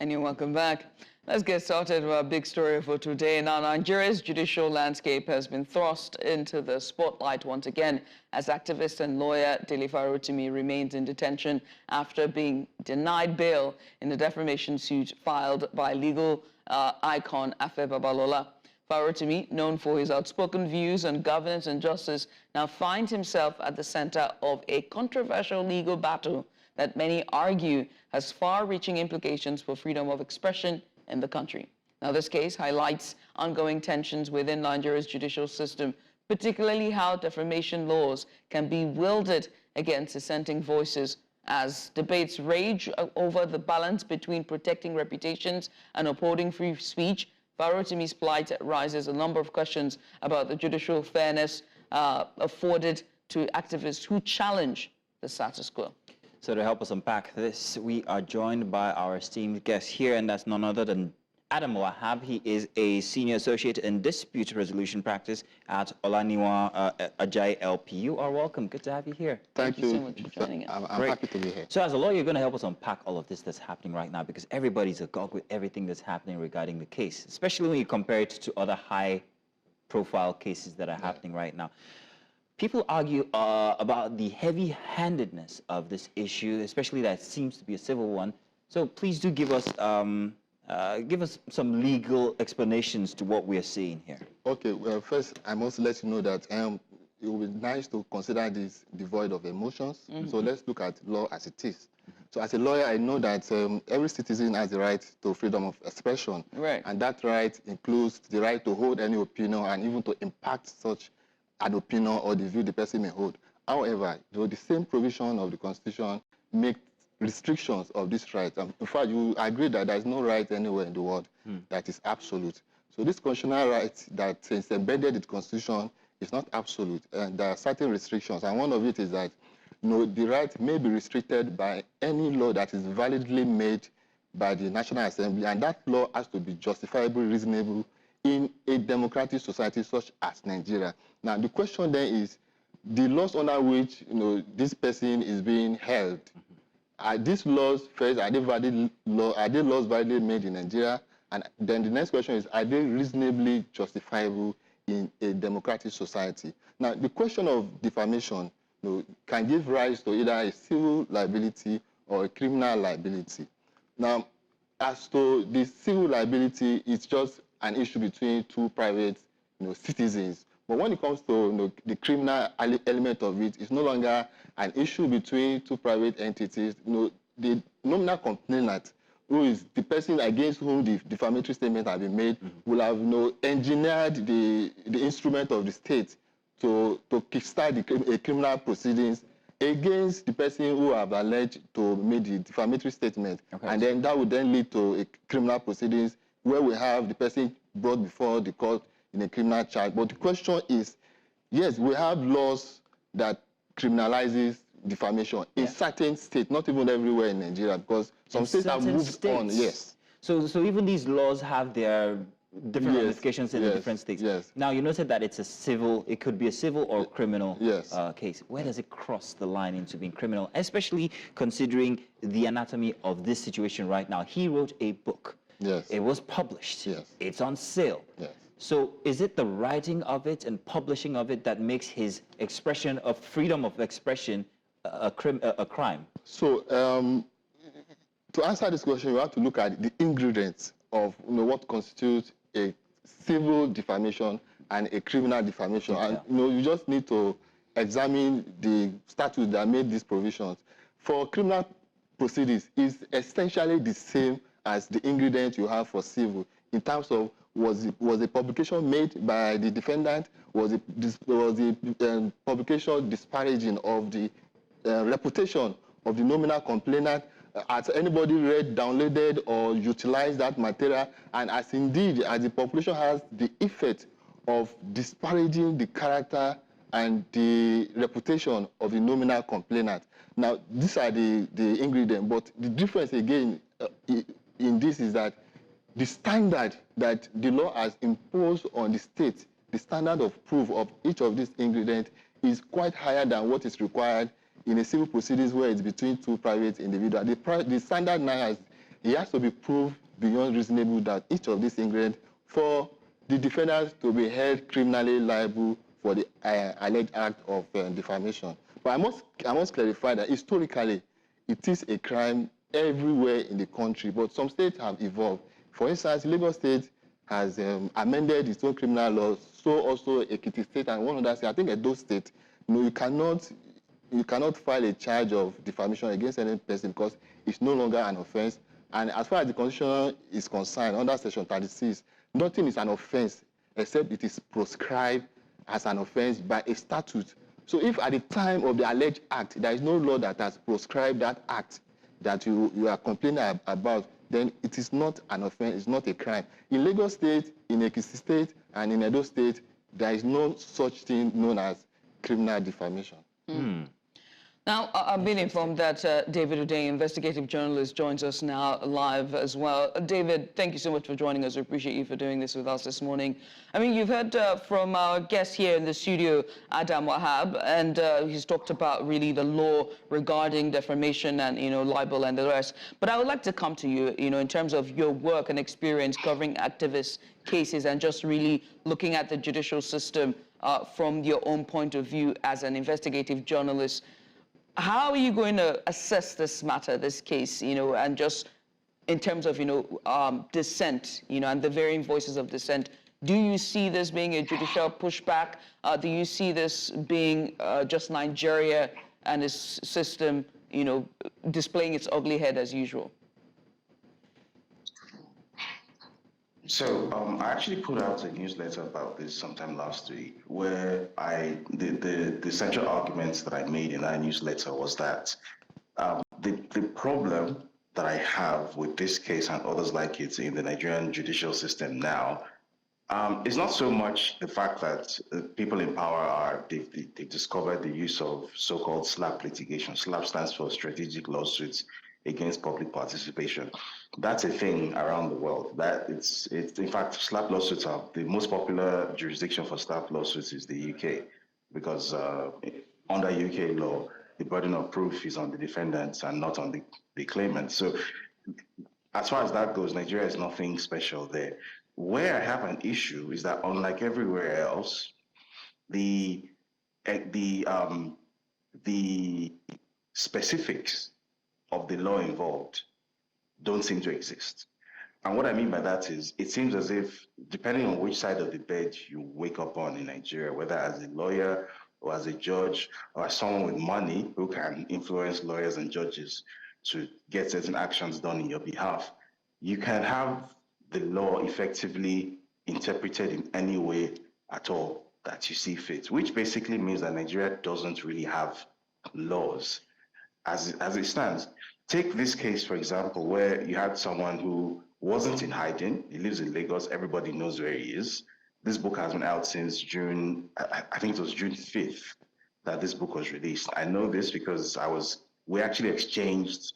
And you're welcome back. Let's get started with our big story for today. Now, Nigeria's judicial landscape has been thrust into the spotlight once again as activist and lawyer Dele Farotimi remains in detention after being denied bail in the defamation suit filed by legal icon Afe Babalola. Farotimi, known for his outspoken views on governance and justice, now finds himself at the center of a controversial legal battle that many argue has far-reaching implications for freedom of expression in the country. Now, this case highlights ongoing tensions within Nigeria's judicial system, particularly how defamation laws can be wielded against dissenting voices. As debates rage over the balance between protecting reputations and upholding free speech, Farotimi's plight raises a number of questions about the judicial fairness afforded to activists who challenge the status quo. So to help us unpack this, we are joined by our esteemed guest here, and that's none other than Adam Wahab. He is a senior associate in dispute resolution practice at Olaniwa Ajay LP. You are welcome. Good to have you here. Thank you so much for joining us. I'm happy to be here. So as a lawyer, you're going to help us unpack all of this that's happening right now, because everybody's agog with everything that's happening regarding the case, especially when you compare it to other high-profile cases that are happening right now. People argue about the heavy-handedness of this issue, especially that it seems to be a civil one. So please do give us some legal explanations to what we are seeing here. Okay, well, first, I must let you know that it would be nice to consider this devoid of emotions. So let's look at law as it is. So as a lawyer, I know that every citizen has the right to freedom of expression. Right. And that right includes the right to hold any opinion and even to impact such an opinion or the view the person may hold. However, the same provision of the Constitution makes restrictions of this right. In fact, you agree that there is no right anywhere in the world that is absolute. So this constitutional right that is embedded in the Constitution is not absolute, and there are certain restrictions. And one of it is that the right may be restricted by any law that is validly made by the National Assembly, and that law has to be justifiable, reasonable in a democratic society such as Nigeria. Now, the question then is, the laws under which this person is being held, are these laws first, are they laws validly made in Nigeria? And then the next question is, are they reasonably justifiable in a democratic society? Now, the question of defamation can give rise to either a civil liability or a criminal liability. Now, as to the civil liability, it's just an issue between two private citizens. But when it comes to the criminal element of it, it's no longer an issue between two private entities. The nominal complainant, who is the person against whom the defamatory statement has been made, will have engineered the instrument of the state to kickstart a criminal proceedings against the person who have alleged to make the defamatory statement. Okay. And then that would then lead to a criminal proceedings where we have the person brought before the court in a criminal charge. But the question is, yes, we have laws that criminalizes defamation in certain states, not even everywhere in Nigeria, because some states have moved on. Yes. So even these laws have their different ramifications in the different states. Yes. Now, you noted that it's a civil, it could be a civil or criminal case. Where does it cross the line into being criminal, especially considering the anatomy of this situation right now? He wrote a book. Yes. It was published. Yes. It's on sale. Yes. So is it the writing of it and publishing of it that makes his expression of freedom of expression a crime? So to answer this question, you have to look at the ingredients of what constitutes a civil defamation and a criminal defamation. And you just need to examine the statutes that made these provisions. For criminal proceedings, it's essentially the same as the ingredients you have for civil in terms of was a publication made by the defendant, was the publication disparaging of the reputation of the nominal complainant, has anybody read, downloaded, or utilized that material, and as indeed as the publication has the effect of disparaging the character and the reputation of the nominal complainant. Now, these are the ingredients, but the difference again in this is that the standard that the law has imposed on the state, the standard of proof of each of these ingredients is quite higher than what is required in a civil proceedings where it's between two private individuals. The standard now it has to be proved beyond reasonable doubt, each of these ingredients, for the defendant to be held criminally liable for the alleged act of defamation. But I must clarify that historically, it is a crime everywhere in the country, but some states have evolved. For instance, Lagos State has amended its own criminal laws, so also Ekiti State and one other state, I think Edo State, you cannot file a charge of defamation against any person because it's no longer an offense. And as far as the Constitution is concerned, under Section 36, nothing is an offense except it is proscribed as an offense by a statute. So if at the time of the alleged act, there is no law that has proscribed that act that you are complaining about, then it is not an offense, it's not a crime. In Lagos State, in Ekiti State, and in Edo State, there is no such thing known as criminal defamation. Now, I've been informed that David Hundeyin, investigative journalist, joins us now live as well. David, thank you so much for joining us. We appreciate you for doing this with us this morning. I mean, you've heard from our guest here in the studio, Adam Wahab, and he's talked about really the law regarding defamation and, libel and the rest. But I would like to come to you, in terms of your work and experience covering activist cases and just really looking at the judicial system from your own point of view as an investigative journalist. How are you going to assess this matter, this case, and just in terms of, dissent, and the varying voices of dissent? Do you see this being a judicial pushback? Do you see this being just Nigeria and its system, displaying its ugly head as usual? So I actually put out a newsletter about this sometime last week, where the central arguments that I made in that newsletter was that the problem that I have with this case and others like it in the Nigerian judicial system now is not so much the fact that people in power they've discovered the use of so-called SLAP litigation. SLAP stands for strategic lawsuits against public participation. That's a thing around the world. That it's in fact, SLAP lawsuits are the most popular jurisdiction for SLAP lawsuits is the UK, because under UK law, the burden of proof is on the defendants and not on the claimant. So as far as that goes, Nigeria is nothing special there. Where I have an issue is that unlike everywhere else, the specifics of the law involved don't seem to exist. And what I mean by that is, it seems as if, depending on which side of the bed you wake up on in Nigeria, whether as a lawyer or as a judge or as someone with money who can influence lawyers and judges to get certain actions done in your behalf, you can have the law effectively interpreted in any way at all that you see fit, which basically means that Nigeria doesn't really have laws as it stands. Take this case, for example, where you had someone who wasn't in hiding. He lives in Lagos. Everybody knows where he is. This book has been out since June, I think it was June 5th that this book was released. I know this because we actually exchanged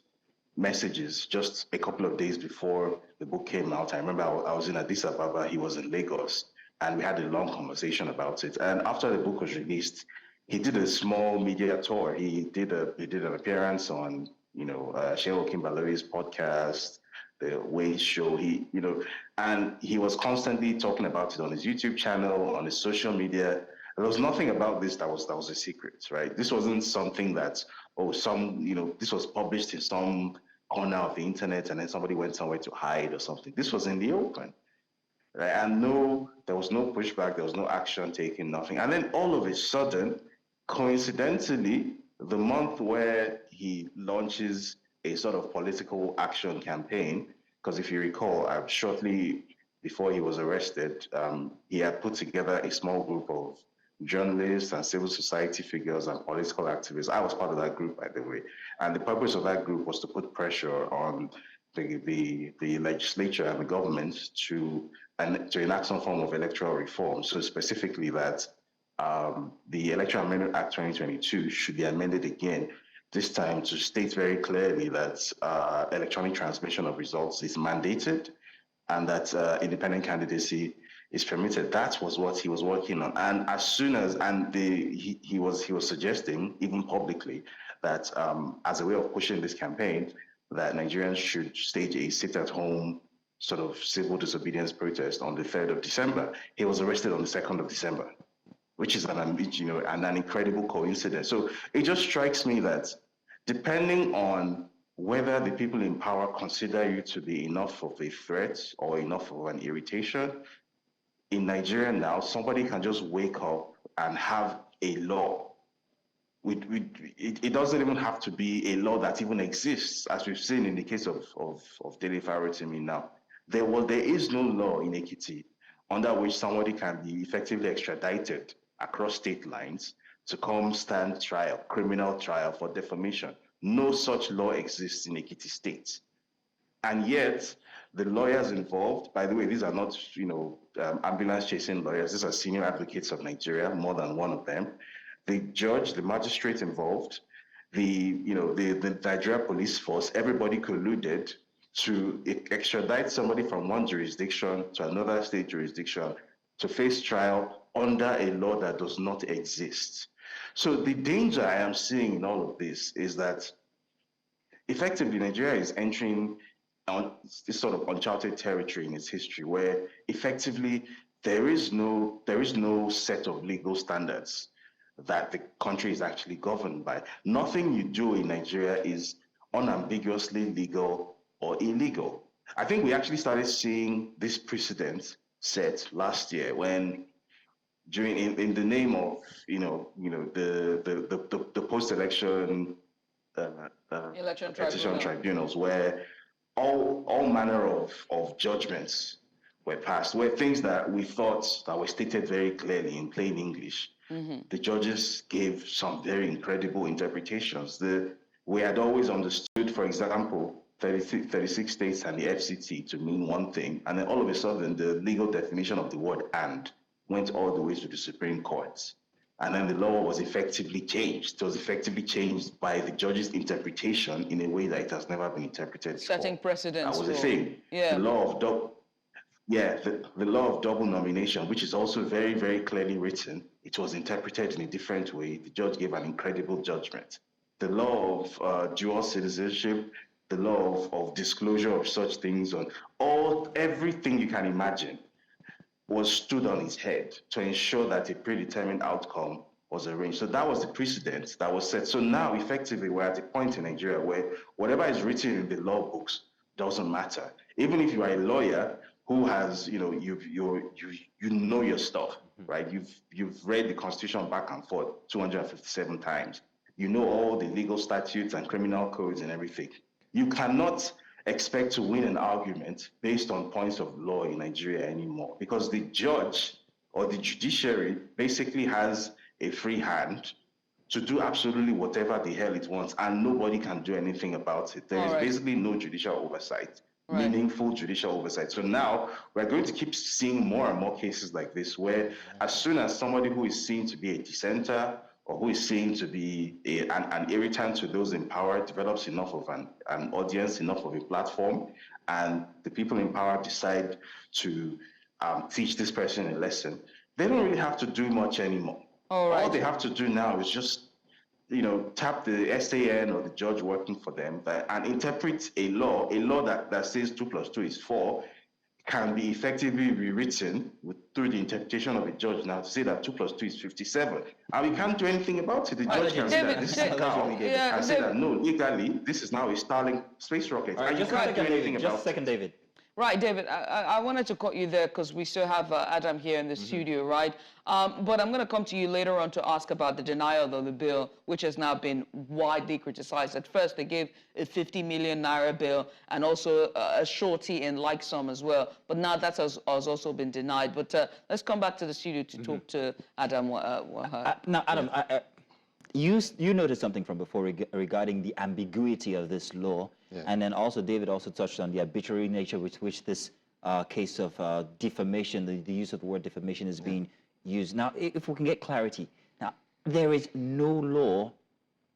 messages just a couple of days before the book came out. I remember I was in Addis Ababa, he was in Lagos, and we had a long conversation about it. And after the book was released, he did a small media tour. He did an appearance on, Shehu Kimberly's podcast, the Wade Show. And he was constantly talking about it on his YouTube channel, on his social media. There was nothing about this that was a secret, right? This wasn't something that, this was published in some corner of the internet and then somebody went somewhere to hide or something. This was in the open, right? And there was no pushback, there was no action taken, nothing. And then all of a sudden, coincidentally, the month where he launches a sort of political action campaign, because if you recall, shortly before he was arrested, he had put together a small group of journalists and civil society figures and political activists. I was part of that group, by the way. And the purpose of that group was to put pressure on the legislature and the government to enact some form of electoral reform. So specifically that the Electoral Amendment Act 2022 should be amended again, this time to state very clearly that electronic transmission of results is mandated and that independent candidacy is permitted. That was what he was working on. And as soon as, he was suggesting, even publicly, that as a way of pushing this campaign, that Nigerians should stage a sit-at-home sort of civil disobedience protest on the 3rd of December. He was arrested on the 2nd of December, which is an incredible coincidence. So it just strikes me that depending on whether the people in power consider you to be enough of a threat or enough of an irritation, in Nigeria now, somebody can just wake up and have a law. It doesn't even have to be a law that even exists, as we've seen in the case of Dele Farotimi now. There is no law in Ekiti under which somebody can be effectively extradited across state lines to come stand trial, criminal trial for defamation. No such law exists in Ekiti State. And yet, the lawyers involved, by the way, these are not, ambulance chasing lawyers. These are senior advocates of Nigeria, more than one of them. The judge, the magistrate involved, the Nigeria police force, everybody colluded to extradite somebody from one jurisdiction to another state jurisdiction to face trial under a law that does not exist. So the danger I am seeing in all of this is that effectively Nigeria is entering on this sort of uncharted territory in its history where effectively there is no set of legal standards that the country is actually governed by. Nothing you do in Nigeria is unambiguously legal or illegal. I think we actually started seeing this precedent set last year when in the name of the post-election Election petition tribunals where all manner of judgments were passed, were things that we thought that were stated very clearly in plain English. Mm-hmm. The judges gave some very incredible interpretations. We had always understood, for example, 36 states and the FCT to mean one thing, and then all of a sudden the legal definition of the word "and" went all the way to the Supreme Court. And then the law was effectively changed. It was effectively changed by the judge's interpretation in a way that it has never been interpreted before. Setting precedents. That was the thing. Yeah. The law of the law of double nomination, which is also very, very clearly written, it was interpreted in a different way. The judge gave an incredible judgment. The law of dual citizenship, the law of disclosure of such things, on everything you can imagine was stood on its head to ensure that a predetermined outcome was arranged. So that was the precedent that was set. So now, effectively, we're at a point in Nigeria where whatever is written in the law books doesn't matter. Even if you are a lawyer who has, you know your stuff, right? You've read the Constitution back and forth 257 times. You know all the legal statutes and criminal codes and everything. You cannot expect to win an argument based on points of law in Nigeria anymore, because the judge or the judiciary basically has a free hand to do absolutely whatever the hell it wants, and nobody can do anything about it. There is basically no judicial oversight, meaningful judicial oversight. So now we're going to keep seeing more and more cases like this, where as soon as somebody who is seen to be a dissenter or who is seen to be an irritant to those in power develops enough of an audience, enough of a platform, and the people in power decide to teach this person a lesson, they don't really have to do much anymore. All they have to do now is just, tap the SAN or the judge working for them and interpret a law that says 2 + 2 is 4, can be effectively rewritten through the interpretation of a judge now to say that 2 + 2 is 57. And we can't do anything about it. The judge can say that this is a cow, and say that, no, legally, this is now a Starlink space rocket. Right, just a second, David. Right, David, I wanted to cut you there because we still have Adam here in the studio, right? But I'm going to come to you later on to ask about the denial of the bill, which has now been widely criticized. At first, they gave a 50 million naira bill and also a shorty in like sum as well. But now that has also been denied. But let's come back to the studio to talk to Adam. Now, Adam, you noticed something from before regarding the ambiguity of this law. Yeah. And then also, David also touched on the arbitrary nature with which this case of defamation, the use of the word defamation is being used. Now, if we can get clarity. Now, there is no law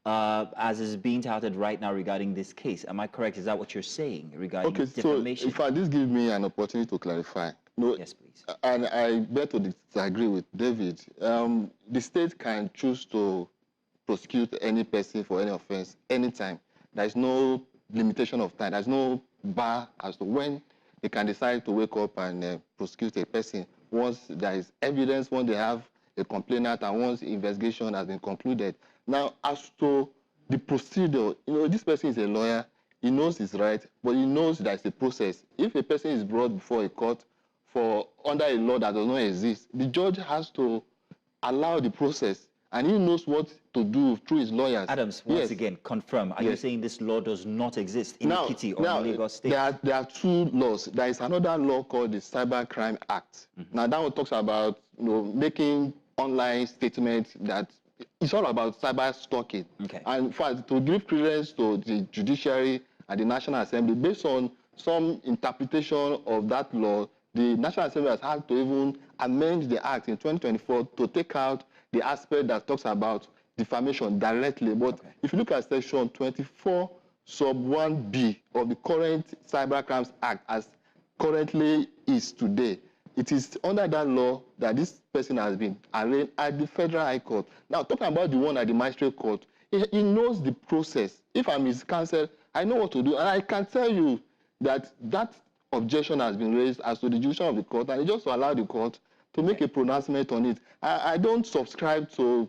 as is being touted right now regarding this case. Am I correct? Is that what you're saying regarding defamation? So, in fact, this gives me an opportunity to clarify. No, yes, please. And I bet to disagree with David. The state can choose to prosecute any person for any offense anytime. There is no limitation of time. There's no bar as to when they can decide to wake up and prosecute a person once there is evidence, once they have a complainant, and once the investigation has been concluded. Now, as to the procedure, this person is a lawyer. He knows his right, but he knows there's a process. If a person is brought before a court under a law that does not exist, the judge has to allow the process, and he knows what to do through his lawyers. Adams, once again, confirm. Are you saying this law does not exist in Ekiti or in Lagos State? There are two laws. There is another law called the Cybercrime Act. Now, that one talks about making online statements that it's all about cyber stalking. Okay. And in fact, to give credence to the judiciary and the National Assembly, based on some interpretation of that law, the National Assembly has had to even amend the act in 2024 to take out the aspect that talks about defamation directly. But if you look at section 24 sub 1B of the current Cybercrimes Act as currently is today, it is under that law that this person has been arraigned at the Federal High Court. Now, talking about the one at the Magistrate Court, he knows the process. If I'm his counsel, I know what to do. And I can tell you that that objection has been raised as to the jurisdiction of the court, and it just to allow the court to make a pronouncement on it. I don't subscribe to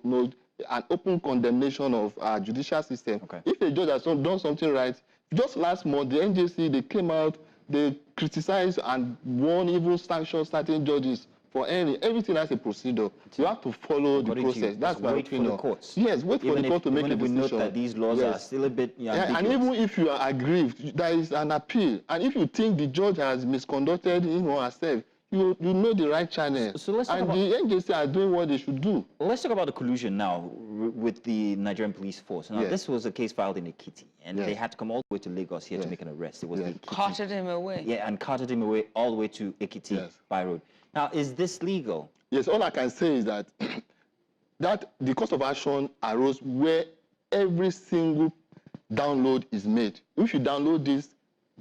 an open condemnation of our judicial system. If a judge has done something right, just last month, the NJC, they came out, they criticized and warned, even sanctioned certain judges for everything has a procedure. You have to follow the process. That's my opinion. For the courts. Yes, wait for the court to make a decision. Even if we note that these laws are still a bit ambiguous. And even if you are aggrieved, there is an appeal. And if you think the judge has misconducted him or herself, you know the right channel. So let's talk and about, the NJC are doing what they should do. Let's talk about the collusion now with the Nigerian police force. Now, this was a case filed in Ekiti, and they had to come all the way to Lagos here to make an arrest. It was the carted him away. Yeah, and carted him away all the way to Ekiti by road. Now, is this legal? Yes, all I can say is that the course of action arose where every single download is made. If you download this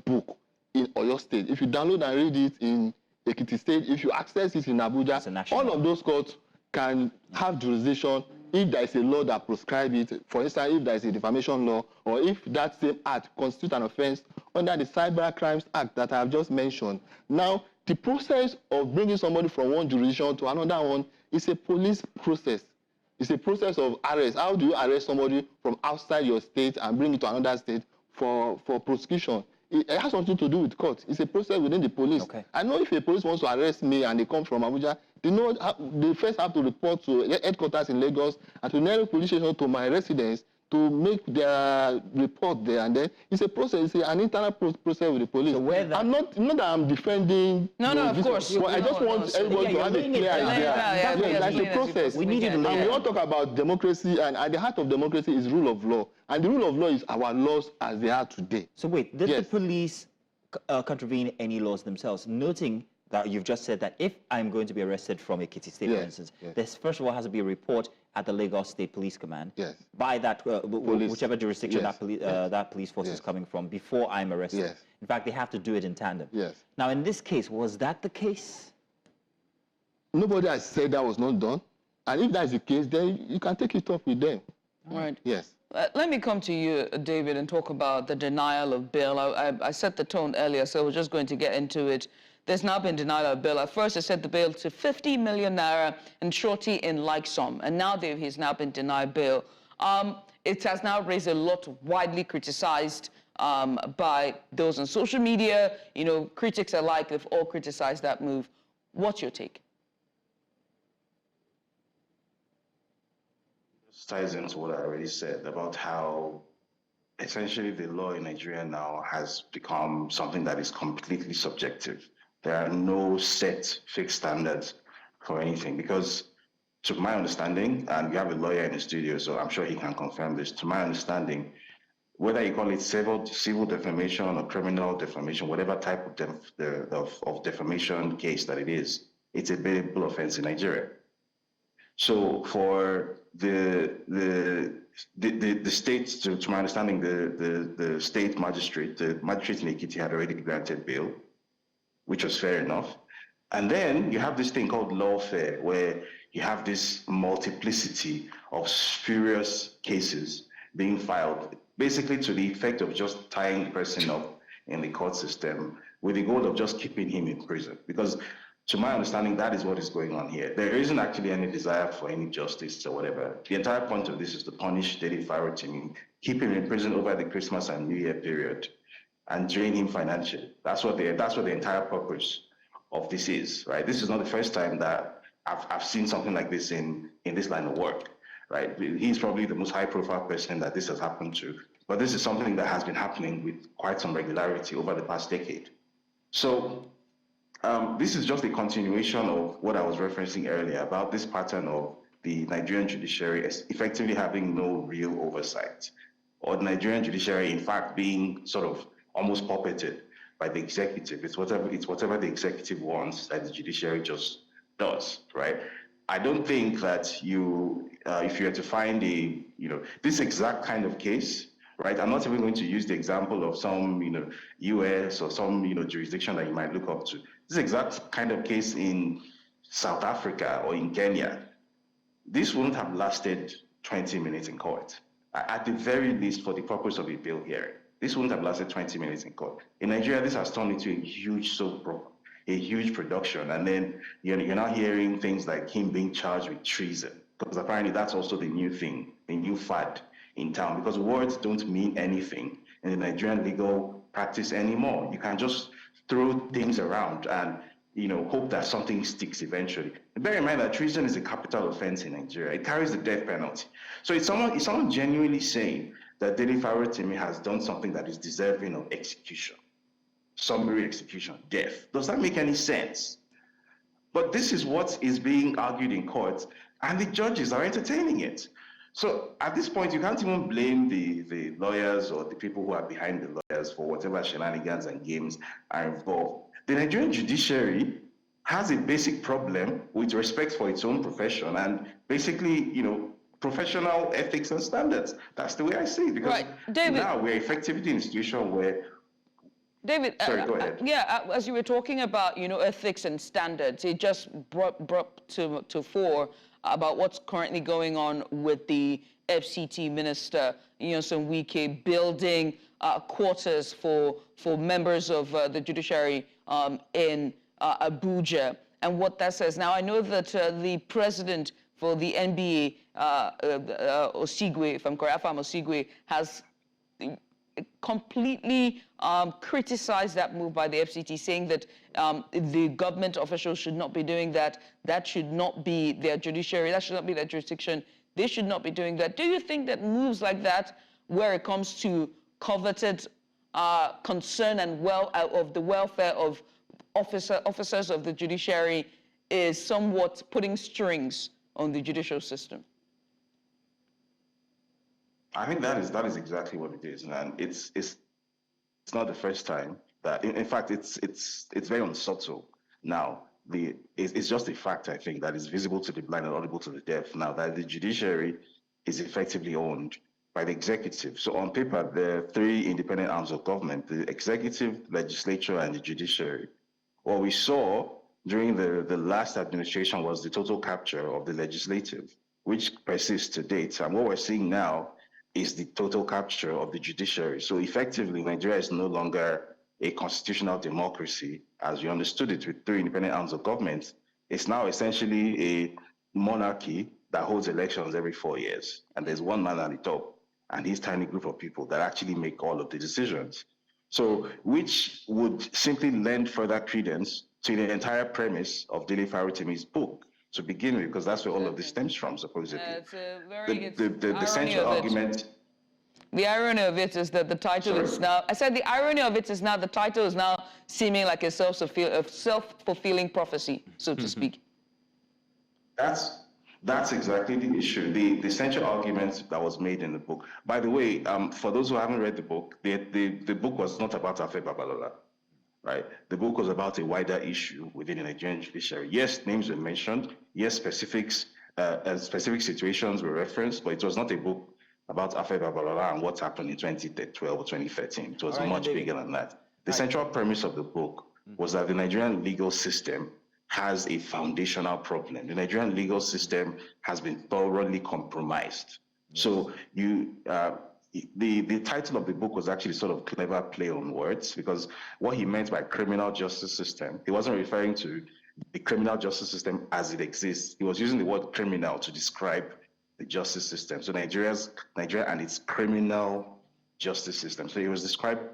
book in Oyo State, if you download and read it in Ekiti State, if you access it in Abuja, all of those courts can have jurisdiction if there is a law that prescribes it. For instance, if there is a defamation law, or if that same act constitutes an offense under the Cybercrimes Act that I have just mentioned. Now, the process of bringing somebody from one jurisdiction to another one is a police process. It's a process of arrest. How do you arrest somebody from outside your state and bring it to another state for prosecution? It has something to do with court. It's a process within the police. I know if a police wants to arrest me and they come from Abuja, they first have to report to headquarters in Lagos and to nearest police station to my residence to make their report there, and then it's a process, it's an internal process with the police. So I'm not that I'm defending. No, of course. But I just want everybody to have a clear idea. That's a process. We need and we all talk about democracy, and at the heart of democracy is rule of law, and the rule of law is our laws as they are today. So wait, did the police contravene any laws themselves? Noting that you've just said that if I'm going to be arrested from Ekiti State, for instance, this first of all has to be a report at the Lagos State Police Command by that whichever jurisdiction that police force is coming from before I'm arrested. In fact, they have to do it in tandem. Now, in this case, was that the case? Nobody has said that was not done. And if that's the case, then you can take it up with them. Right. Yes. Let me come to you, David, and talk about the denial of bail. I set the tone earlier, so we're just going to get into it. There's now been denial of bail. At first, they set the bail to 50 million naira and surety in like sum. And now he's now been denied bail. It has now raised a lot, widely criticized by those on social media. You know, critics alike, they've all criticized that move. What's your take? This ties into what I already said about how essentially the law in Nigeria now has become something that is completely subjective. There are no set fixed standards for anything because to my understanding, and we have a lawyer in the studio, so I'm sure he can confirm this, to my understanding, whether you call it civil defamation or criminal defamation, whatever type of defamation case that it is, it's a bailable offense in Nigeria. So for the states, to my understanding, the state magistrate, the magistrate in Ekiti had already granted bail, which was fair enough. And then you have this thing called lawfare, where you have this multiplicity of spurious cases being filed, basically to the effect of just tying the person up in the court system with the goal of just keeping him in prison. Because to my understanding, that is what is going on here. There isn't actually any desire for any justice or whatever. The entire point of this is to punish Dele Farotimi, keep him in prison over the Christmas and New Year period, and drain him financially. That's what the entire purpose of this is, right? This is not the first time that I've seen something like this in this line of work, right? He's probably the most high-profile person that this has happened to, but this is something that has been happening with quite some regularity over the past decade. So this is just a continuation of what I was referencing earlier about this pattern of the Nigerian judiciary effectively having no real oversight, or the Nigerian judiciary, in fact, being sort of almost puppeted by the executive. It's whatever the executive wants that the judiciary just does, right? I don't think that if you were to find this exact kind of case, right? I'm not even going to use the example of some, US or some, jurisdiction that you might look up to. This exact kind of case in South Africa or in Kenya, this wouldn't have lasted 20 minutes in court. At the very least, for the purpose of a bail hearing, this wouldn't have lasted 20 minutes in court. In Nigeria, this has turned into a huge soap opera, a huge production. And then you're now hearing things like him being charged with treason, because apparently that's also the new thing, the new fad in town, because words don't mean anything in the Nigerian legal practice anymore. You can just throw things around and hope that something sticks eventually. And bear in mind that treason is a capital offense in Nigeria. It carries the death penalty. So it's someone genuinely saying that Dele Farotimi has done something that is deserving of execution, summary execution, death. Does that make any sense? But this is what is being argued in court, and the judges are entertaining it. So at this point, you can't even blame the lawyers or the people who are behind the lawyers for whatever shenanigans and games are involved. The Nigerian judiciary has a basic problem with respect for its own profession and basically, professional ethics and standards. That's the way I see it. Because right. David, now we're effectively in a situation where... David, sorry, go ahead. As you were talking about, ethics and standards, it just brought to fore about what's currently going on with the FCT minister, Wike, building quarters for members of the judiciary in Abuja, and what that says. Now, I know that the president for the NBA, Osigwe, if I'm correct, Afam Osigwe, has completely criticized that move by the FCT, saying that the government officials should not be doing that. That should not be their judiciary. That should not be their jurisdiction. They should not be doing that. Do you think that moves like that, where it comes to coveted concern and of the welfare of officers of the judiciary, is somewhat putting strings on the judicial system? I think that is exactly what it is, and it's not the first time that. In fact, it's very unsubtle now. It's just a fact, I think, that is visible to the blind and audible to the deaf now, that the judiciary is effectively owned by the executive. So on paper, there are three independent arms of government: the executive, legislature, and the judiciary. What we saw during the last administration was the total capture of the legislative, which persists to date. And what we're seeing now is the total capture of the judiciary. So effectively, Nigeria is no longer a constitutional democracy as you understood it with three independent arms of government. It's now essentially a monarchy that holds elections every 4 years. And there's one man at the top and his tiny group of people that actually make all of the decisions. So which would simply lend further credence to the entire premise of Dele Farotimi's book to begin with, because that's where all of this stems from, supposedly. The central argument. The irony of it is that the title is now. I said the irony of it is now the title is now seeming like a self-fulfilling prophecy, so to speak. That's exactly the issue. The central argument that was made in the book. By the way, for those who haven't read the book, the book was not about Afe Babalola. Right? The book was about a wider issue within the Nigerian judiciary. Yes, names were mentioned. Yes, specific situations were referenced, but it was not a book about Afe Babalola and what happened in 2012 or 2013. It was much bigger than that. The central premise of the book was that the Nigerian legal system has a foundational problem. The Nigerian legal system has been thoroughly compromised So the title of the book was actually sort of clever play on words, because what he meant by criminal justice system, he wasn't referring to the criminal justice system as it exists. He was using the word criminal to describe the justice system. So Nigeria and its criminal justice system. So he was describing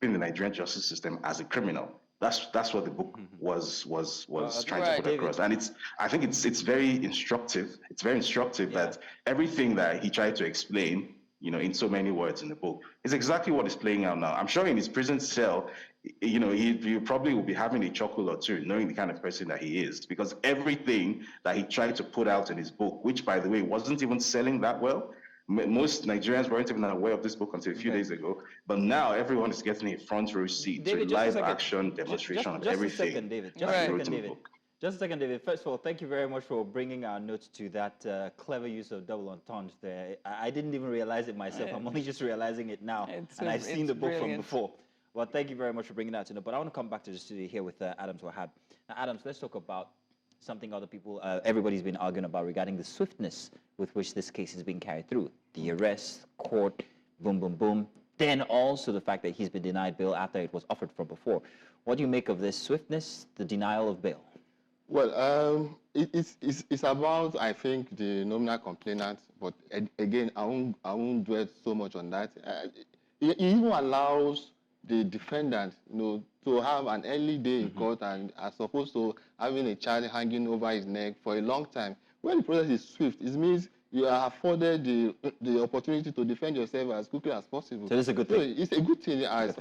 the Nigerian justice system as a criminal. That's what the book was trying to put across, and I think it's very instructive. It's very instructive that everything that he tried to explain, in so many words in the book, is exactly what is playing out now. I'm sure in his prison cell, he probably will be having a chuckle or two, knowing the kind of person that he is, because everything that he tried to put out in his book, which by the way wasn't even selling that well. Most Nigerians weren't even aware of this book until a few days ago, but now everyone is getting a front row seat to a live action demonstration of everything. Just a second, David. First of all, thank you very much for bringing our notes to that clever use of double entendre there. I didn't even realize it myself. I'm only just realizing it now, and I've seen the book from before. Well, thank you very much for bringing that to know. But I want to come back to the studio here with Adams Wahab. Now, Adams, let's talk about something other people, everybody's been arguing about regarding the swiftness with which this case is being carried through. The arrest, court, boom, boom, boom. Then also the fact that he's been denied bail after it was offered from before. What do you make of this swiftness, the denial of bail? Well, it's about, I think, the nominal complainant, but again, I won't dwell so much on that. It even allows the defendant, to have an early day in court, and as opposed to having a child hanging over his neck for a long time. When the process is swift, it means you are afforded the opportunity to defend yourself as quickly as possible. So it's a good thing. So it's a good thing as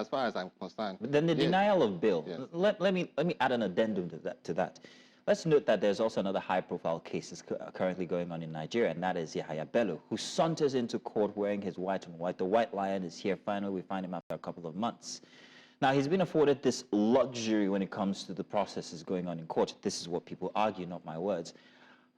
far as I'm concerned. But then the denial of bail. Yes. Let me add an addendum to that. Let's note that there's also another high-profile case that's currently going on in Nigeria, and that is Yahaya Bello, who saunters into court wearing his white on white. The white lion is here. Finally, we find him after a couple of months. Now, he's been afforded this luxury when it comes to the processes going on in court. This is what people argue, not my words.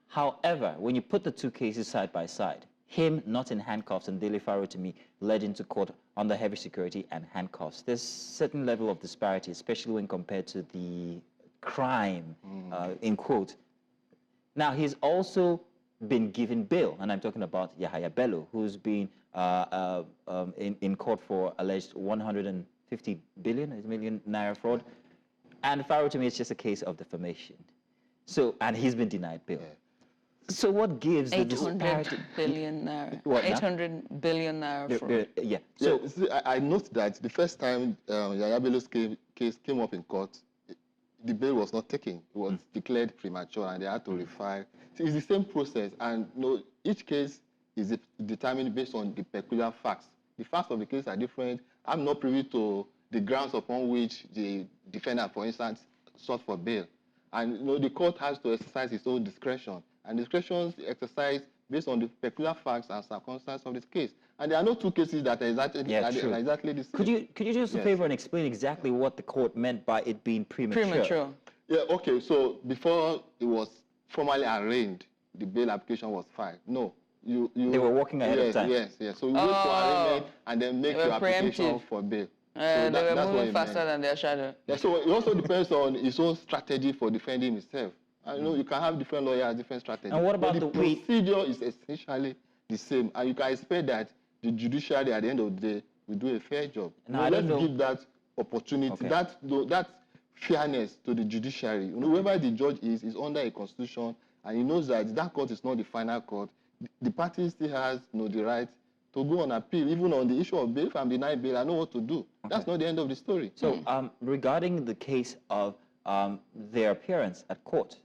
However, when you put the two cases side by side, him not in handcuffs and Dele Farotimi led into court under heavy security and handcuffs, there's a certain level of disparity, especially when compared to the crime, in quote. Now, he's also been given bail, and I'm talking about Yahaya Bello, who's been in court for alleged 150 million naira fraud, and Farotimi is just a case of defamation. So, and he's been denied bail. So what gives the disparity? 800 billion naira. What, 800 billion naira fraud. Yeah. So see, I note that the first time Yahaya Bello's case came up in court, the bail was not taken. It was declared premature, and they had to refile. So it's the same process, and each case is determined based on the peculiar facts. The facts of the case are different. I'm not privy to the grounds upon which the defendant, for instance, sought for bail. And the court has to exercise its own discretion. And discretion is exercised based on the peculiar facts and circumstances of this case. And there are no two cases that are exactly the same. Could you do us a favor and explain exactly what the court meant by it being premature? Premature. Yeah, okay. So before it was formally arraigned, the bail application was filed. No. They were working ahead of time. Yes. So you wait for arraignment and then make your application for bail. They were moving faster than their shadow. Yeah, so it also depends on his own strategy for defending himself. I know you can have different lawyers, different strategies. And what about the procedure is essentially the same, and you can expect that the judiciary at the end of the day will do a fair job. Now, let's give that opportunity, that fairness to the judiciary. Whoever the judge is under a constitution, and he knows that court is not the final court. The party still has the right to go on appeal, even on the issue of bail. If I'm denied bail, I know what to do. That's not the end of the story. So regarding the case of their appearance at court,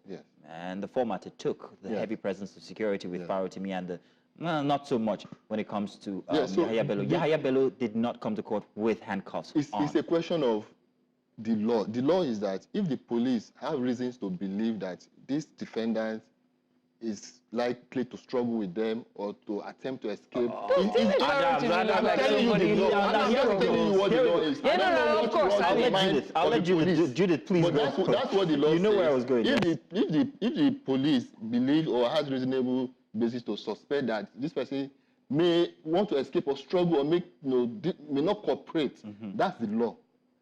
and the format it took, the heavy presence of security with Farotimi and the not so much when it comes to Yahaya Bello. Yahaya Bello did not come to court with handcuffs on. It's a question of the law. The law is that if the police have reasons to believe that this defendant is likely to struggle with them or to attempt to escape. I'm telling you the law. I'm just telling you what the law is. Of course. I'll let Judith, please go. But that's what the law says. You know where I was going. If the police believe or has reasonable basis to suspect that this person may want to escape or struggle or may not cooperate, that's the law.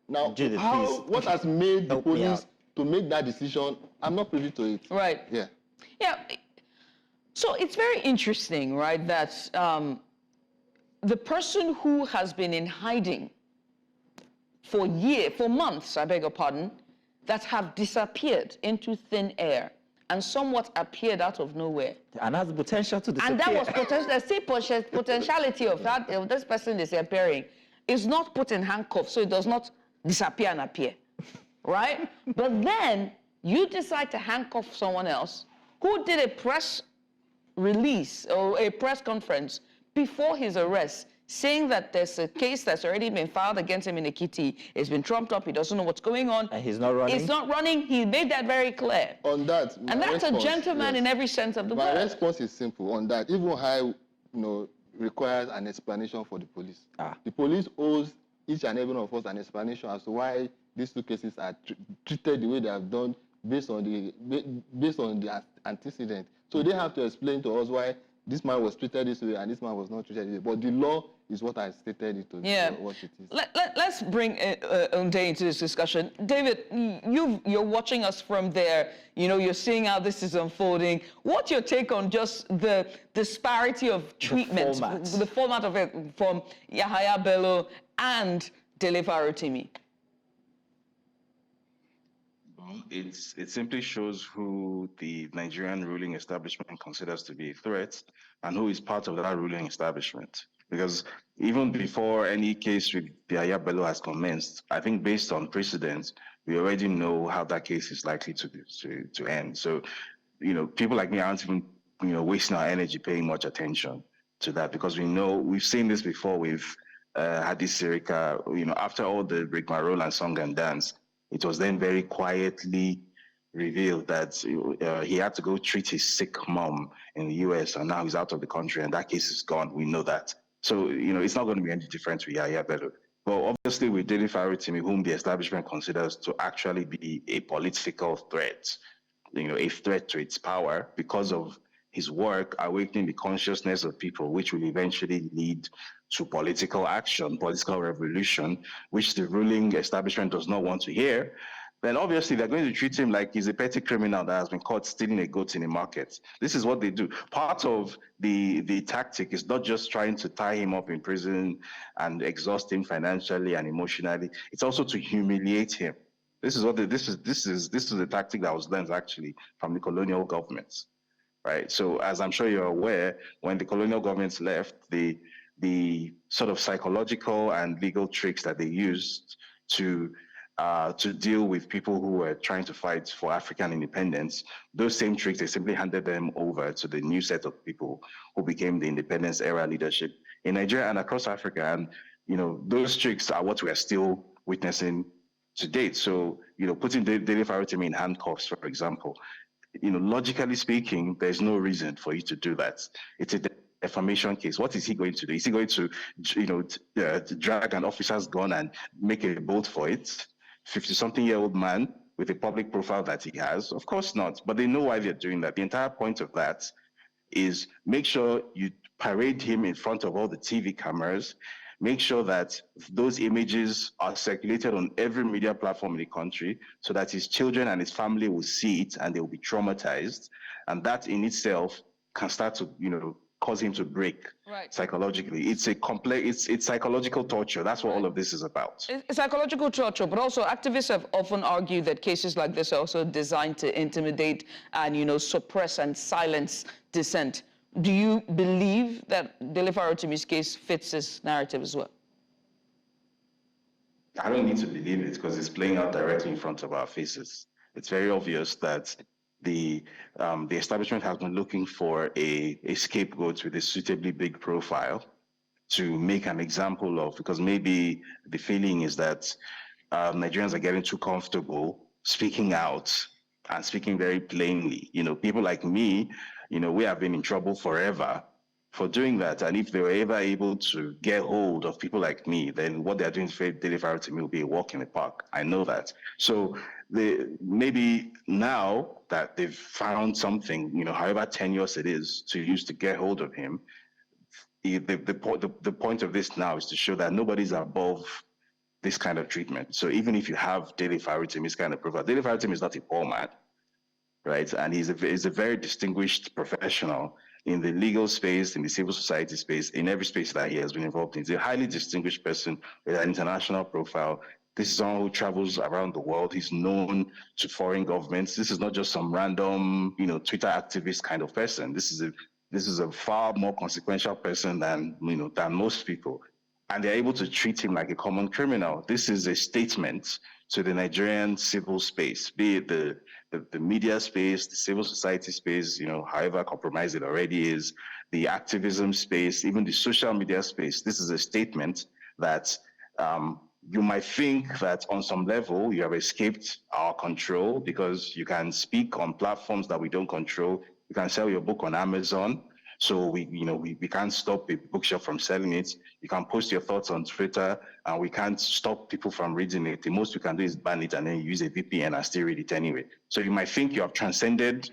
Now, Judith, what has made the police to make that decision, I'm not privy to it. Right. Yeah. Yeah. So it's very interesting, right, that the person who has been in hiding for months, I beg your pardon, that have disappeared into thin air and somewhat appeared out of nowhere. And has the potential to disappear. And that was the potentiality of that, of this person disappearing is not put in handcuffs, so it does not disappear and appear, right? But then you decide to handcuff someone else who did a press release or a press conference before his arrest, saying that there's a case that's already been filed against him in Ekiti. It's been trumped up. He doesn't know what's going on. And he's not running? He's not running. He made that very clear. On that, and that's a gentleman in every sense of the word. My response is simple. On that, even high, requires an explanation for the police. The police owes each and every one of us an explanation as to why these two cases are treated the way they have done based on the antecedent. So they have to explain to us why this man was treated this way and this man was not treated this way. But the law is what I stated it to be, what it is. Let's bring Hundeyin into this discussion. David, you're watching us from there. You're seeing how this is unfolding. What's your take on just the disparity of treatment, the format of it from Yahaya Bello and Dele Farotimi? It simply shows who the Nigerian ruling establishment considers to be a threat and who is part of that ruling establishment. Because even before any case with Yahaya Bello has commenced, I think based on precedent, we already know how that case is likely to end. So, people like me aren't even, wasting our energy paying much attention to that, because we've seen this before with Hadi Sirika, after all the rigmarole and song and dance, it was then very quietly revealed that he had to go treat his sick mom in the US, and now he's out of the country, and that case is gone. We know that. So, it's not going to be any different with Yahaya Bello. But obviously with Dele Farotimi, whom the establishment considers to actually be a political threat, a threat to its power because of his work awakening the consciousness of people, which will eventually lead to political action, political revolution, which the ruling establishment does not want to hear, then obviously they're going to treat him like he's a petty criminal that has been caught stealing a goat in a market. This is what they do. Part of the tactic is not just trying to tie him up in prison and exhaust him financially and emotionally. It's also to humiliate him. This is the tactic that was learned actually from the colonial governments, right? So as I'm sure you're aware, when the colonial governments left, the sort of psychological and legal tricks that they used to deal with people who were trying to fight for African independence, those same tricks, they simply handed them over to the new set of people who became the independence era leadership in Nigeria and across Africa. And, those tricks are what we are still witnessing to date. So, putting Dele Farotimi in handcuffs, for example, logically speaking, there's no reason for you to do that. It's a defamation case. What is he going to do? Is he going to, drag an officer's gun and make a bolt for it? 50-something-year-old man with a public profile that he has? Of course not. But they know why they're doing that. The entire point of that is make sure you parade him in front of all the TV cameras, make sure that those images are circulated on every media platform in the country so that his children and his family will see it and they will be traumatized. And that in itself can start to, cause him to break psychologically. It's a complex, it's psychological torture. That's what all of this is about. It's psychological torture, but also activists have often argued that cases like this are also designed to intimidate and, suppress and silence dissent. Do you believe that Dele Farotimi's case fits this narrative as well? I don't need to believe it because it's playing out directly in front of our faces. It's very obvious that the establishment has been looking for a scapegoat with a suitably big profile to make an example of, because maybe the feeling is that Nigerians are getting too comfortable speaking out and speaking very plainly. People like me, we have been in trouble forever for doing that. And if they were ever able to get hold of people like me, then what they're doing to Dele Farotimi will be a walk in the park. I know that. So maybe now that they've found something, however tenuous it is, to use to get hold of him, the point of this now is to show that nobody's above this kind of treatment. So even if you have Dele Farotimi's kind of profile, Dele Farotimi is not a poor man. right? And he's a very distinguished professional in the legal space, in the civil society space, in every space that he has been involved in. He's a highly distinguished person with an international profile. This is someone who travels around the world. He's known to foreign governments. This is not just some random, Twitter activist kind of person. This is a far more consequential person than most people. And they're able to treat him like a common criminal. This is a statement to the Nigerian civil space, be it the media space, the civil society space, however compromised it already is, the activism space, even the social media space. This is a statement that you might think that on some level you have escaped our control because you can speak on platforms that we don't control. You can sell your book on Amazon. So we can't stop a bookshop from selling it. You can post your thoughts on Twitter, and we can't stop people from reading it. The most you can do is ban it and then use a VPN and still read it anyway. So you might think you have transcended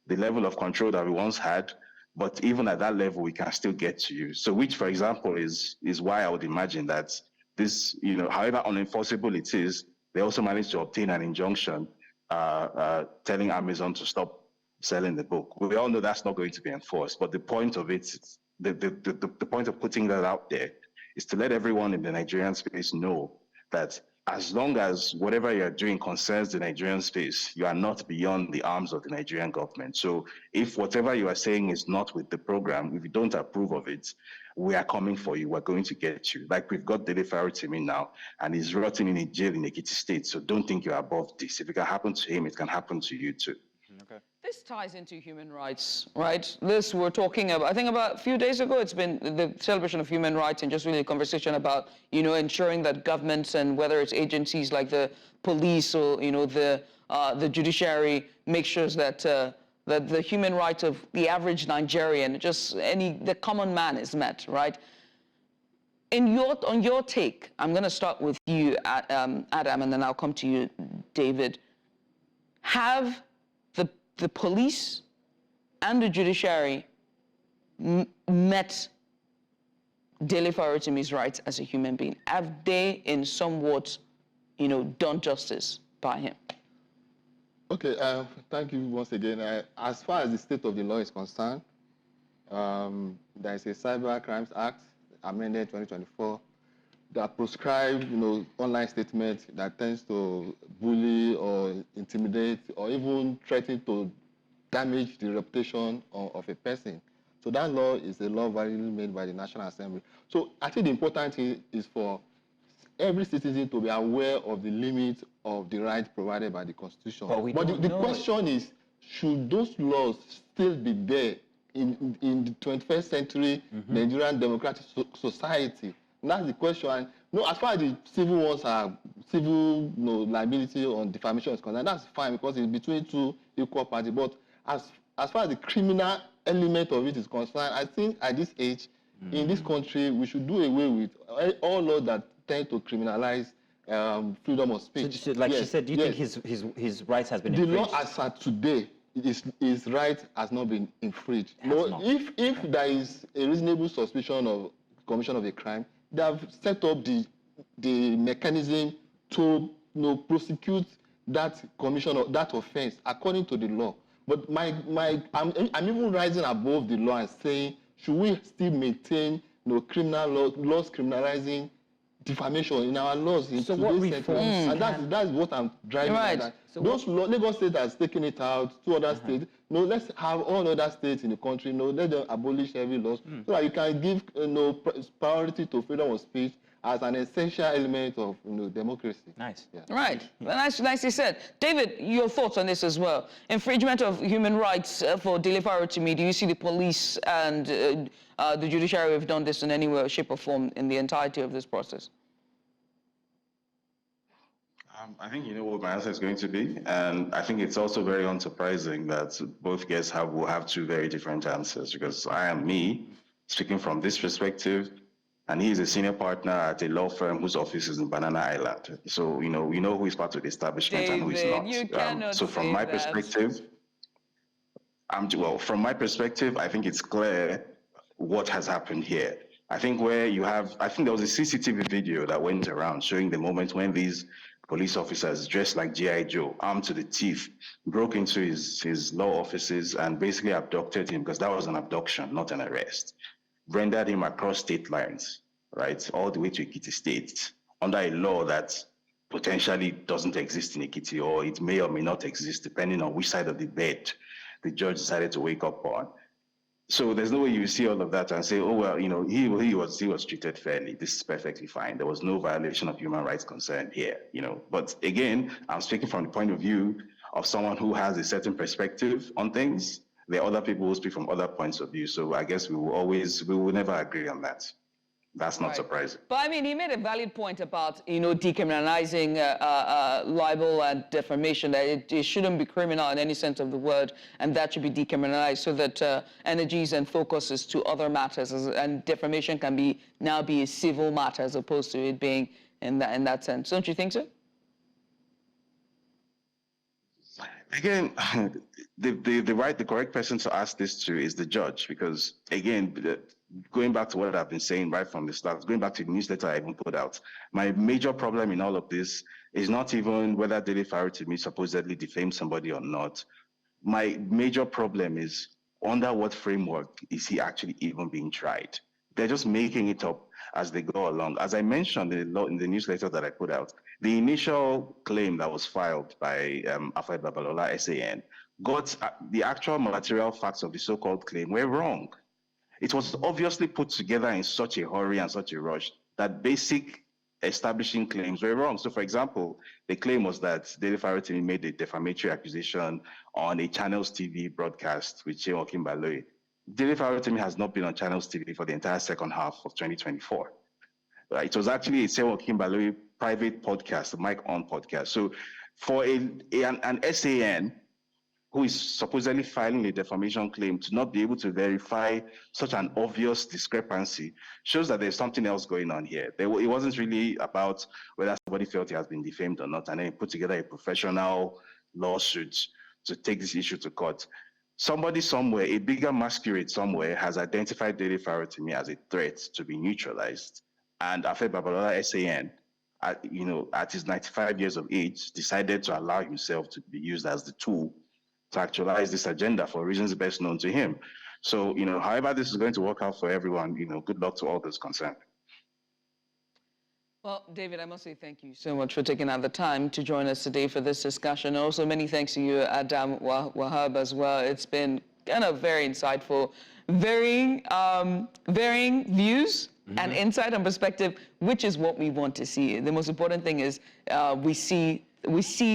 the level of control that we once had, but even at that level, we can still get to you. So which, for example, is why I would imagine that this, however unenforceable it is, they also managed to obtain an injunction telling Amazon to stop selling the book. We all know that's not going to be enforced, but the point of it, the point of putting that out there is to let everyone in the Nigerian space know that as long as whatever you're doing concerns the Nigerian space, you are not beyond the arms of the Nigerian government. So if whatever you are saying is not with the program, if you don't approve of it, we are coming for you. We're going to get you. Like we've got Dele Farotimi now, and he's rotting in a jail in Ekiti State. So don't think you're above this. If it can happen to him, it can happen to you too. Okay. This ties into human rights, right? This we're talking about, I think about a few days ago, it's been the celebration of human rights and just really a conversation about, ensuring that governments and whether it's agencies like the police or, the judiciary make sure that that the human rights of the average Nigerian, the common man is met, right? On your take, I'm going to start with you, Adam, and then I'll come to you, David. Have the police and the judiciary met Dele Farotimi's rights as a human being? Have they, in somewhat, done justice by him? Okay, thank you once again. As far as the state of the law is concerned, there is a Cyber Crimes Act, amended 2024, that prescribe, online statements that tends to bully or intimidate or even threaten to damage the reputation of a person. So that law is a law validly made by the National Assembly. So I think the important thing is for every citizen to be aware of the limits of the rights provided by the Constitution. But the question is, should those laws still be there in the 21st century Nigerian democratic society? And that's the question. As far as the civil ones are, civil liability on defamation is concerned, that's fine because it's between two equal parties. But as far as the criminal element of it is concerned, I think at this age, in this country, we should do away with all laws that tend to criminalize freedom of speech. So like she said, do you think his rights has been infringed? infringed? The law as at today, his right has not been infringed. If there is a reasonable suspicion of commission of a crime, they have set up the mechanism to prosecute that commission of that offense according to the law. But I'm even rising above the law and saying, should we still maintain criminal laws criminalizing defamation in our laws in today's century? And that's what I'm driving at. Right. So those Lagos State has taken it out, 2 other states. Let's have all other states in the country, let them abolish heavy laws so that you can give priority to freedom of speech as an essential element of democracy. Nice. Yeah. Right. Well, nicely said. David, your thoughts on this as well. Infringement of human rights for Dele Farotimi. Do you see the police and the judiciary have done this in any way, shape or form in the entirety of this process? I think you know what my answer is going to be, and I think it's also very unsurprising that both guests will have two very different answers, because I am me, speaking from this perspective, and he is a senior partner at a law firm whose office is in Banana Island. So, we know who is part of the establishment David, and who is not. You cannot so from my perspective, from my perspective, I think it's clear what has happened here. I think there was a CCTV video that went around showing the moment when these police officers dressed like G.I. Joe, armed to the teeth, broke into his law offices and basically abducted him, because that was an abduction, not an arrest. Rendered him across state lines, right, all the way to Ekiti State, under a law that potentially doesn't exist in Ekiti, or it may or may not exist, depending on which side of the bed the judge decided to wake up on. So there's no way you see all of that and say, oh, well, you know, he was treated fairly. This is perfectly fine. There was no violation of human rights concerned here, you know. But again, I'm speaking from the point of view of someone who has a certain perspective on things. There are other people who speak from other points of view. So I guess we will never agree on that. That's not surprising. But I mean, he made a valid point about, you know, decriminalizing libel and defamation, that it shouldn't be criminal in any sense of the word, and that should be decriminalized so that energies and focuses to other matters, and defamation can now be a civil matter as opposed to it being in that sense. Don't you think so? Again, the correct person to ask this to is the judge, because again, going back to what I've been saying right from the start, going back to the newsletter I even put out, my major problem in all of this is not even whether Dele Farotimi supposedly defamed somebody or not. My major problem is under what framework is he actually even being tried? They're just making it up as they go along. As I mentioned in the newsletter that I put out, the initial claim that was filed by Afe Babalola SAN got the actual material facts of the so-called claim were wrong. It was obviously put together in such a hurry and such a rush that basic establishing claims were wrong. So, for example, the claim was that Dele Farotimi made a defamatory accusation on a Channels TV broadcast with Sheon Okinbaloye. Dele Farotimi has not been on Channels TV for the entire second half of 2024. It was actually a Sheon Okinbaloye private podcast, a Mic On podcast. So, for an SAN who is supposedly filing a defamation claim to not be able to verify such an obvious discrepancy shows that there's something else going on here. It wasn't really about whether somebody felt he has been defamed or not, and then put together a professional lawsuit to take this issue to court. Somebody somewhere, a bigger masquerade somewhere, has identified Dele Farotimi as a threat to be neutralized, and Afe Babalola SAN, at his 95 years of age, decided to allow himself to be used as the tool to actualize this agenda for reasons best known to him. So, however this is going to work out for everyone, good luck to all those concerned. Well, David, I must say thank you so much for taking out the time to join us today for this discussion. Also, many thanks to you, Adam Wahab, as well. It's been kind of very insightful, varying views and insight and perspective, which is what we want to see. The most important thing is we see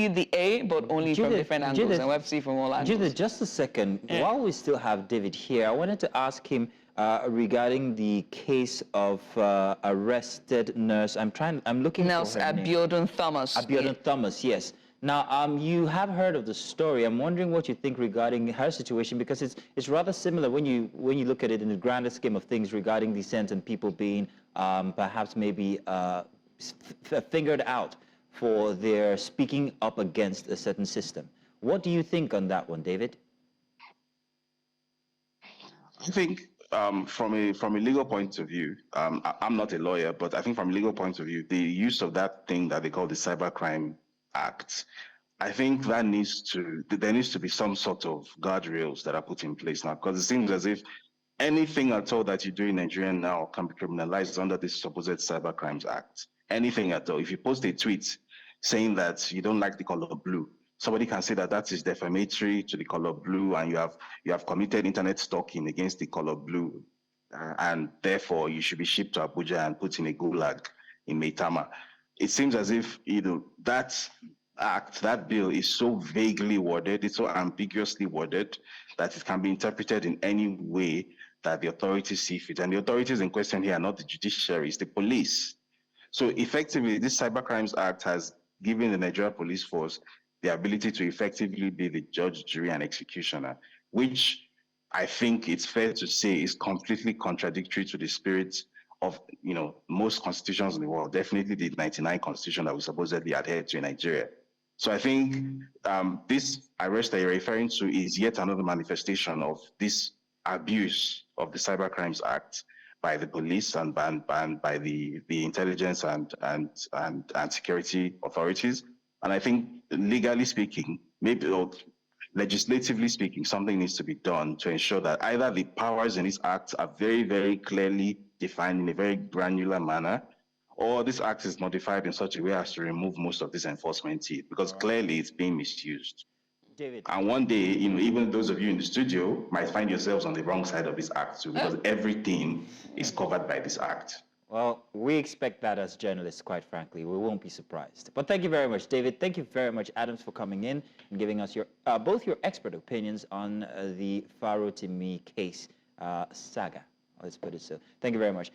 the A, but only from different angles, and we have to see from all angles. Judith, just a second. While we still have David here, I wanted to ask him regarding the case of arrested nurse. I'm looking Nurse for her name. Abiodun Thomas. Abiodun Thomas, yes. Now, you have heard of the story. I'm wondering what you think regarding her situation, because it's rather similar when you look at it in the grander scheme of things regarding dissent and people being perhaps maybe fingered out for their speaking up against a certain system. What do you think on that one, David? I think from a legal point of view, I'm not a lawyer, but I think from a legal point of view, the use of that thing that they call the Cybercrime Act, I think there needs to be some sort of guardrails that are put in place now, because it seems as if anything at all that you do in Nigeria now can be criminalized under this supposed Cybercrimes Act. Anything at all. If you post a tweet saying that you don't like the color blue, somebody can say that that is defamatory to the color blue, and you have committed internet stalking against the color blue, and therefore you should be shipped to Abuja and put in a gulag in Maitama. It seems as if that act, that bill is so vaguely worded, it's so ambiguously worded that it can be interpreted in any way that the authorities see fit. And the authorities in question here are not the judiciary, it's the police. So effectively, this Cybercrimes Act has given the Nigeria Police Force the ability to effectively be the judge, jury, and executioner, which I think it's fair to say is completely contradictory to the spirit of most constitutions in the world, definitely the 99 constitution that we supposedly adhere to in Nigeria. So I think this arrest that you're referring to is yet another manifestation of this abuse of the Cybercrimes Act by the police and by the intelligence and security authorities. And I think legally speaking, maybe or legislatively speaking, something needs to be done to ensure that either the powers in this act are very, very clearly defined in a very granular manner, or this act is modified in such a way as to remove most of this enforcement teeth, because clearly it's being misused. David. And one day, even those of you in the studio might find yourselves on the wrong side of this act too, because everything is covered by this act. Well, we expect that as journalists, quite frankly. We won't be surprised. But thank you very much, David. Thank you very much, Adams, for coming in and giving us your both your expert opinions on the Farotimi case saga. Let's put it so. Thank you very much.